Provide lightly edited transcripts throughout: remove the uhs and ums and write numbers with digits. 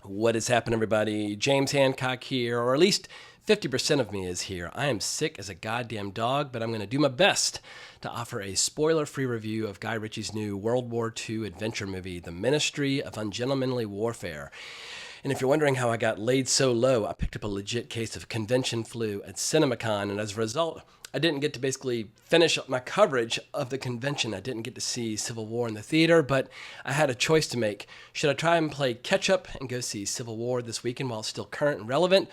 What is happening, everybody? James Hancock here, or at least 50% of me is here. I am sick as a goddamn dog, but I'm going to do my best to offer a spoiler-free review of Guy Ritchie's new World War II adventure movie, The Ministry of Ungentlemanly Warfare. And if you're wondering how I got laid so low, I picked up a legit case of convention flu at CinemaCon, and as a result, I didn't get to basically finish up my coverage of the convention. I didn't get to see Civil War in the theater, but I had a choice to make. Should I try and play catch-up and go see Civil War this weekend while it's still current and relevant?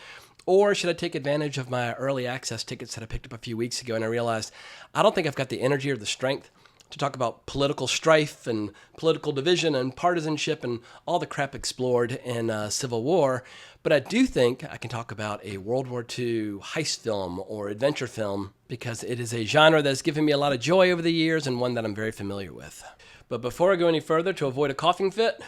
Or should I take advantage of my early access tickets that I picked up a few weeks ago and I realized I don't think I've got the energy or the strength to talk about political strife and political division and partisanship and all the crap explored in Civil War. But I do think I can talk about a World War II heist film or adventure film because it is a genre that has given me a lot of joy over the years and one that I'm very familiar with. But before I go any further, to avoid a coughing fit,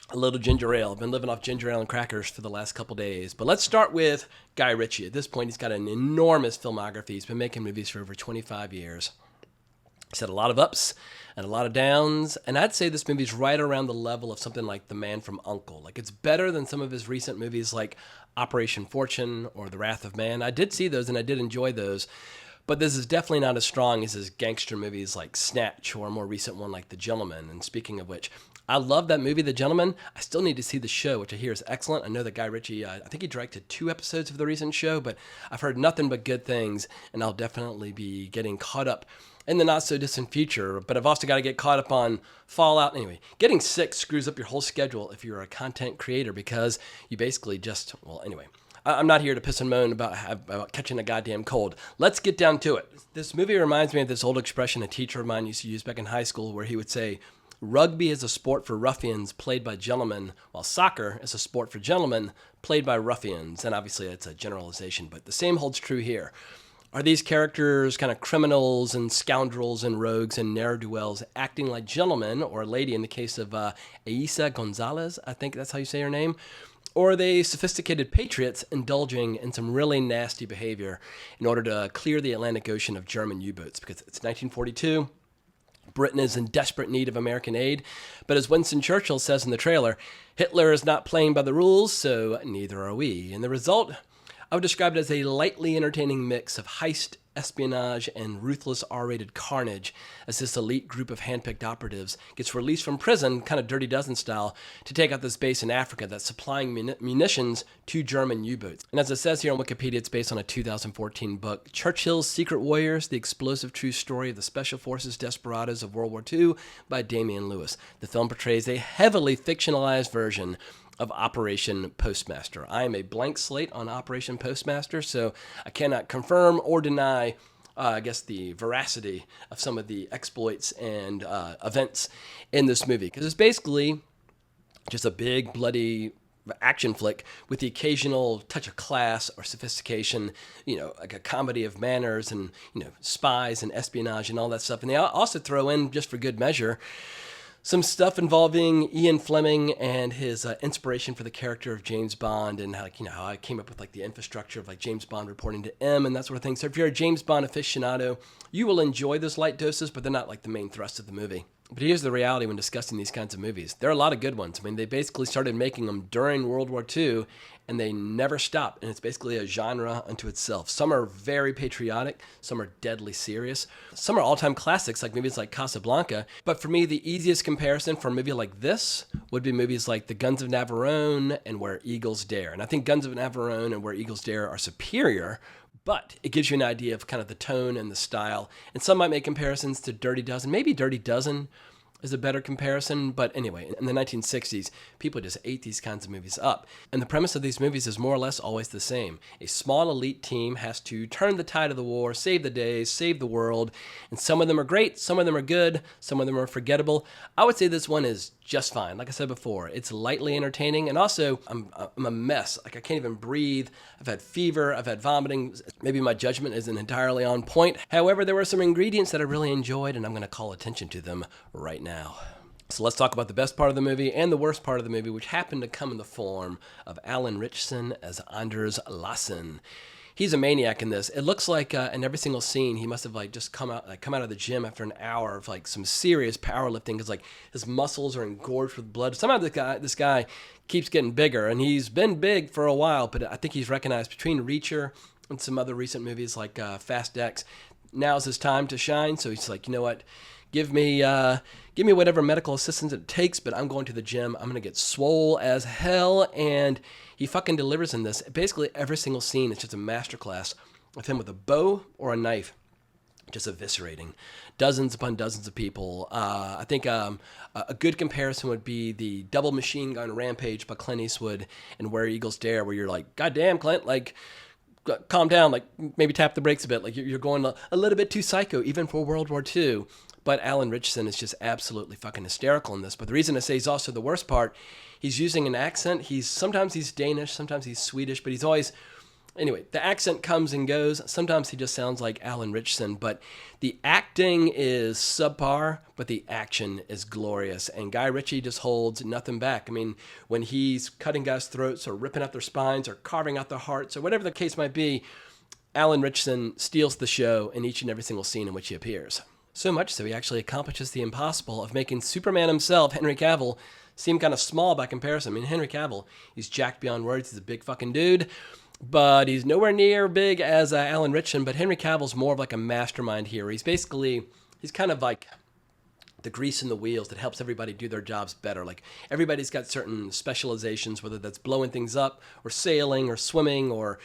a little ginger ale. I've been living off ginger ale and crackers for the last couple days. But let's start with Guy Ritchie. At this point, he's got an enormous filmography. He's been making movies for over 25 years. He's had a lot of ups and a lot of downs, and I'd say this movie's right around the level of something like The Man from U.N.C.L.E. Like, it's better than some of his recent movies like Operation Fortune or The Wrath of Man. I did see those, and I did enjoy those, but this is definitely not as strong as his gangster movies like Snatch or a more recent one like The Gentleman. And speaking of which, I love that movie, The Gentleman. I still need to see the show, which I hear is excellent. I know that Guy Ritchie, I think he directed 2 episodes of the recent show, but I've heard nothing but good things, and I'll definitely be getting caught up in the not-so-distant future. But I've also got to get caught up on Fallout. Anyway, getting sick screws up your whole schedule if you're a content creator because you basically just, well, anyway. I'm not here to piss and moan about catching a goddamn cold. Let's get down to it. This movie reminds me of this old expression a teacher of mine used to use back in high school where he would say, rugby is a sport for ruffians played by gentlemen, while soccer is a sport for gentlemen played by ruffians. And obviously it's a generalization, but the same holds true here. Are these characters kind of criminals and scoundrels and rogues and ne'er-do-wells acting like gentlemen, or a lady in the case of Eiza Gonzalez, I think that's how you say her name? Or are they sophisticated patriots indulging in some really nasty behavior in order to clear the Atlantic Ocean of German U-boats? Because it's 1942. Britain is in desperate need of American aid, but as Winston Churchill says in the trailer, Hitler is not playing by the rules, so neither are we. And the result, I would describe it as a lightly entertaining mix of heist, espionage, and ruthless R-rated carnage as this elite group of handpicked operatives gets released from prison, kind of Dirty Dozen style, to take out this base in Africa that's supplying munitions to German U-boats. And as it says here on Wikipedia, it's based on a 2014 book, Churchill's Secret Warriors, The Explosive True Story of the Special Forces Desperados of World War II by Damian Lewis. The film portrays a heavily fictionalized version of Operation Postmaster. I am a blank slate on Operation Postmaster, so I cannot confirm or deny, the veracity of some of the exploits and events in this movie. Because it's basically just a big, bloody action flick with the occasional touch of class or sophistication, like a comedy of manners and, spies and espionage and all that stuff. And they also throw in, just for good measure, some stuff involving Ian Fleming and his inspiration for the character of James Bond and how I came up with the infrastructure of James Bond reporting to M and that sort of thing. So if you're a James Bond aficionado, you will enjoy those light doses, but they're not the main thrust of the movie. But here's the reality when discussing these kinds of movies. There are a lot of good ones. I mean, they basically started making them during World War II, and they never stopped. And it's basically a genre unto itself. Some are very patriotic. Some are deadly serious. Some are all-time classics, like movies like Casablanca. But for me, the easiest comparison for a movie like this would be movies like The Guns of Navarone and Where Eagles Dare. And I think Guns of Navarone and Where Eagles Dare are superior, but it gives you an idea of kind of the tone and the style. And some might make comparisons to Dirty Dozen. Maybe Dirty Dozen is a better comparison, but anyway, in the 1960s, people just ate these kinds of movies up. And the premise of these movies is more or less always the same. A small elite team has to turn the tide of the war, save the day, save the world, and some of them are great, some of them are good, some of them are forgettable. I would say this one is just fine. Like I said before, it's lightly entertaining, and also I'm a mess. I can't even breathe. I've had fever. I've had vomiting. Maybe my judgment isn't entirely on point. However, there were some ingredients that I really enjoyed, and I'm going to call attention to them right now. So let's talk about the best part of the movie and the worst part of the movie, which happened to come in the form of Alan Ritchson as Anders Lassen. He's a maniac in this. It looks like in every single scene, he must have like just come out of the gym after an hour of like some serious powerlifting, because like his muscles are engorged with blood. Somehow this guy keeps getting bigger, and he's been big for a while, but I think he's recognized between Reacher and some other recent movies like Fast X. Now's his time to shine. So he's like, you know what? Give me whatever medical assistance it takes, but I'm going to the gym. I'm gonna get swole as hell, and he fucking delivers in this. Basically, every single scene is just a masterclass with him with a bow or a knife, just eviscerating dozens upon dozens of people. I think a good comparison would be the double machine gun rampage by Clint Eastwood and Where Eagles Dare, where you're like, God damn, Clint, like, calm down, like maybe tap the brakes a bit. Like you're going a little bit too psycho, even for World War II. But Alan Ritchson is just absolutely fucking hysterical in this. But the reason I say he's also the worst part, he's using an accent. Sometimes he's Danish, sometimes he's Swedish, but he's always... Anyway, the accent comes and goes. Sometimes he just sounds like Alan Ritchson, but the acting is subpar, but the action is glorious. And Guy Ritchie just holds nothing back. I mean, when he's cutting guys' throats or ripping out their spines or carving out their hearts or whatever the case might be, Alan Ritchson steals the show in each and every single scene in which he appears. So much so he actually accomplishes the impossible of making Superman himself, Henry Cavill, seem kind of small by comparison. I mean, Henry Cavill, he's jacked beyond words. He's a big fucking dude, but he's nowhere near big as Alan Ritchson. But Henry Cavill's more of like a mastermind here. He's kind of like the grease in the wheels that helps everybody do their jobs better. Like everybody's got certain specializations, whether that's blowing things up or sailing or swimming or,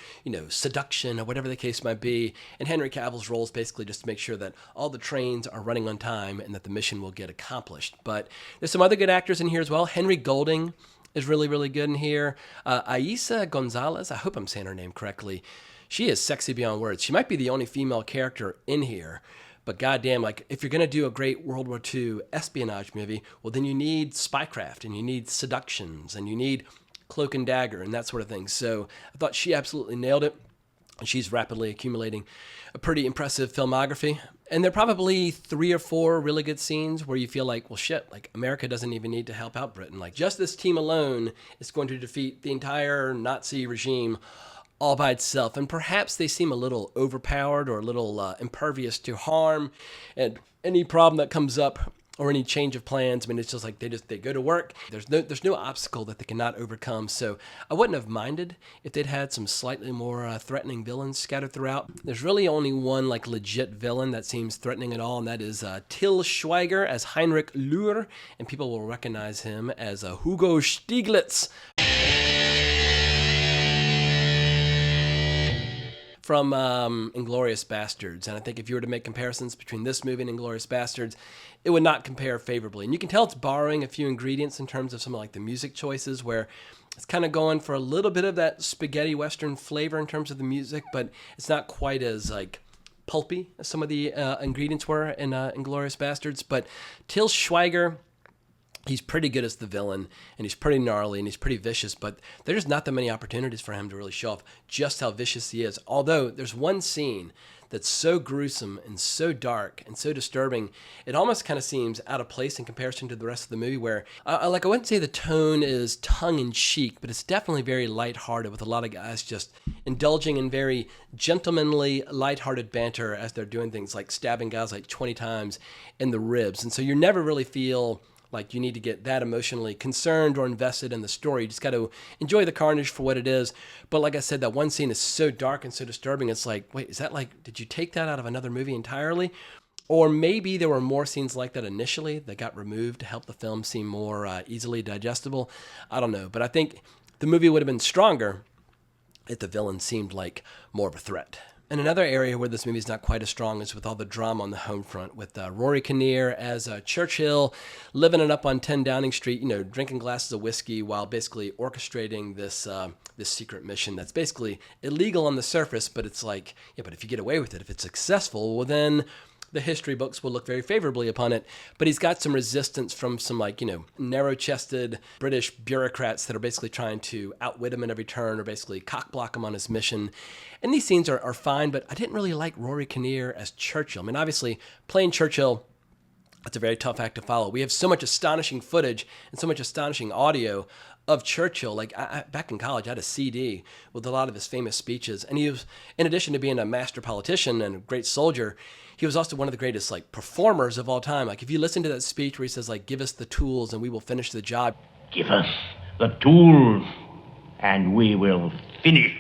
seduction or whatever the case might be. And Henry Cavill's role is basically just to make sure that all the trains are running on time and that the mission will get accomplished. But there's some other good actors in here as well. Henry Golding is really, really good in here. Aisa Gonzalez, I hope I'm saying her name correctly. She is sexy beyond words. She might be the only female character in here. But goddamn, like, if you're going to do a great World War II espionage movie, well, then you need spycraft, and you need seductions, and you need cloak and dagger, and that sort of thing. So I thought she absolutely nailed it. And she's rapidly accumulating a pretty impressive filmography. And there are probably 3 or 4 really good scenes where you feel like, well, shit, like, America doesn't even need to help out Britain. Like, just this team alone is going to defeat the entire Nazi regime all by itself. And perhaps they seem a little overpowered or a little impervious to harm and any problem that comes up or any change of plans. I mean, it's just like they go to work. There's no obstacle that they cannot overcome. So I wouldn't have minded if they'd had some slightly more threatening villains scattered throughout. There's really only one like legit villain that seems threatening at all, and that is Till Schweiger as Heinrich Löhr, and people will recognize him as Hugo Stieglitz from Inglourious Bastards. And I think if you were to make comparisons between this movie and Inglourious Bastards, it would not compare favorably. And you can tell it's borrowing a few ingredients in terms of some of like the music choices, where it's kind of going for a little bit of that spaghetti western flavor in terms of the music, but it's not quite as like pulpy as some of the ingredients were in Inglourious Bastards. But Till Schweiger, he's pretty good as the villain, and he's pretty gnarly, and he's pretty vicious, but there's not that many opportunities for him to really show off just how vicious he is. Although there's one scene that's so gruesome and so dark and so disturbing, it almost kind of seems out of place in comparison to the rest of the movie, where, I wouldn't say the tone is tongue-in-cheek, but it's definitely very lighthearted, with a lot of guys just indulging in very gentlemanly, lighthearted banter as they're doing things like stabbing guys like 20 times in the ribs. And so you never really feel like you need to get that emotionally concerned or invested in the story. You just got to enjoy the carnage for what it is. But like I said, that one scene is so dark and so disturbing. It's like, wait, is that like, did you take that out of another movie entirely? Or maybe there were more scenes like that initially that got removed to help the film seem more easily digestible. I don't know. But I think the movie would have been stronger if the villain seemed like more of a threat. And another area where this movie is not quite as strong is with all the drama on the home front, with Rory Kinnear as Churchill, living it up on 10 Downing Street, drinking glasses of whiskey while basically orchestrating this secret mission that's basically illegal on the surface, but it's like, yeah, but if you get away with it, if it's successful, well then the history books will look very favorably upon it. But he's got some resistance from some narrow-chested British bureaucrats that are basically trying to outwit him in every turn or basically cock-block him on his mission. And these scenes are fine, but I didn't really like Rory Kinnear as Churchill. I mean, obviously, playing Churchill, It's a very tough act to follow. We have so much astonishing footage and so much astonishing audio of Churchill. Like back in college, I had a CD with a lot of his famous speeches. And he was, in addition to being a master politician and a great soldier, he was also one of the greatest like performers of all time. Like if you listen to that speech where he says like, give us the tools and we will finish the job. Give us the tools and we will finish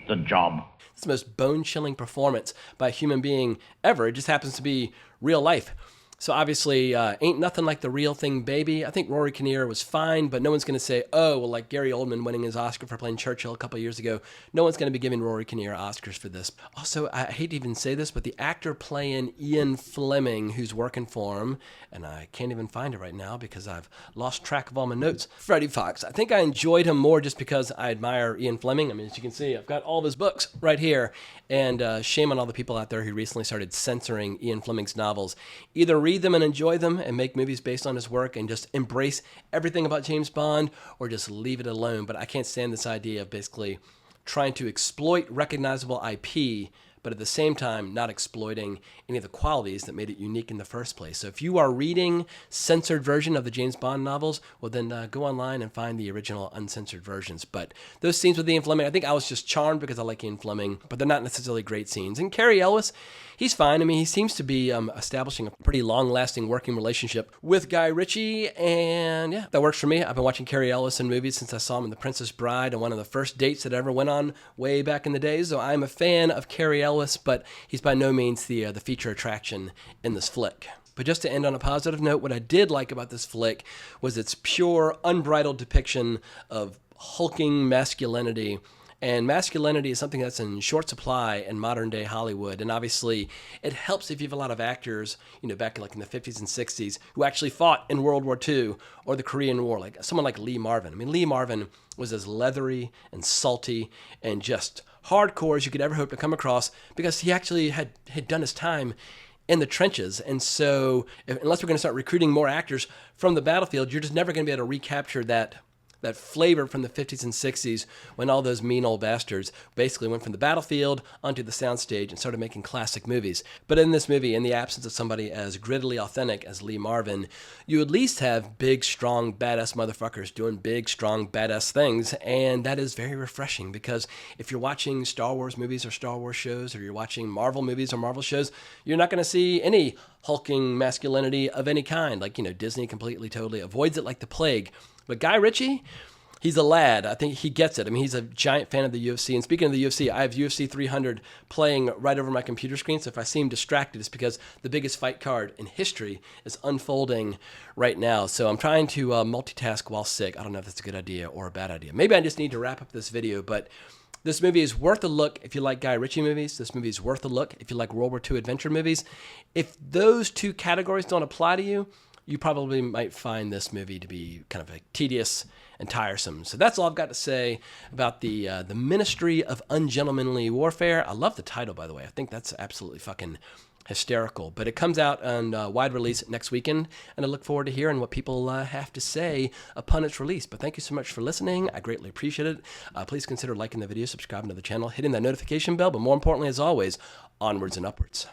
the job. It's the most bone-chilling performance by a human being ever. It just happens to be real life. So obviously, ain't nothing like the real thing, baby. I think Rory Kinnear was fine, but no one's going to say, oh, well, like Gary Oldman winning his Oscar for playing Churchill a couple of years ago. No one's going to be giving Rory Kinnear Oscars for this. Also, I hate to even say this, but the actor playing Ian Fleming, who's working for him, and I can't even find it right now because I've lost track of all my notes, Freddie Fox. I think I enjoyed him more just because I admire Ian Fleming. I mean, as you can see, I've got all of his books right here. And shame on all the people out there who recently started censoring Ian Fleming's novels. Either read them and enjoy them and make movies based on his work and just embrace everything about James Bond, or just leave it alone. But I can't stand this idea of basically trying to exploit recognizable IP, but at the same time not exploiting any of the qualities that made it unique in the first place. So if you are reading censored version of the James Bond novels, well then go online and find the original uncensored versions. But those scenes with Ian Fleming, I think I was just charmed because I like Ian Fleming, but they're not necessarily great scenes. And Cary Elwes, he's fine. I mean, he seems to be establishing a pretty long-lasting working relationship with Guy Ritchie, and yeah, that works for me. I've been watching Cary Elwes in movies since I saw him in The Princess Bride and one of the first dates that I ever went on way back in the day, so I'm a fan of Cary Elwes, but he's by no means the feature attraction in this flick. But just to end on a positive note, what I did like about this flick was its pure, unbridled depiction of hulking masculinity. And masculinity is something that's in short supply in modern day Hollywood. And obviously it helps if you have a lot of actors, back like in the 50s and 60s who actually fought in World War II or the Korean War, like someone like Lee Marvin. I mean, Lee Marvin was as leathery and salty and just hardcore as you could ever hope to come across because he actually had done his time in the trenches. And so unless we're going to start recruiting more actors from the battlefield, you're just never going to be able to recapture that flavor from the 50s and 60s when all those mean old bastards basically went from the battlefield onto the soundstage and started making classic movies. But in this movie, in the absence of somebody as grittily authentic as Lee Marvin, you at least have big, strong, badass motherfuckers doing big, strong, badass things, and that is very refreshing because if you're watching Star Wars movies or Star Wars shows, or you're watching Marvel movies or Marvel shows, you're not going to see any hulking masculinity of any kind. Like, Disney completely, totally avoids it like the plague. But Guy Ritchie, he's a lad. I think he gets it. I mean, he's a giant fan of the UFC. And speaking of the UFC, I have UFC 300 playing right over my computer screen. So if I seem distracted, it's because the biggest fight card in history is unfolding right now. So I'm trying to multitask while sick. I don't know if that's a good idea or a bad idea. Maybe I just need to wrap up this video, but this movie is worth a look if you like Guy Ritchie movies. This movie is worth a look if you like World War II adventure movies. If those two categories don't apply to you, you probably might find this movie to be kind of tedious and tiresome. So that's all I've got to say about the Ministry of Ungentlemanly Warfare. I love the title, by the way. I think that's absolutely fucking hysterical. But it comes out on wide release next weekend, and I look forward to hearing what people have to say upon its release. But thank you so much for listening. I greatly appreciate it. Please consider liking the video, subscribing to the channel, hitting that notification bell, but more importantly, as always, onwards and upwards.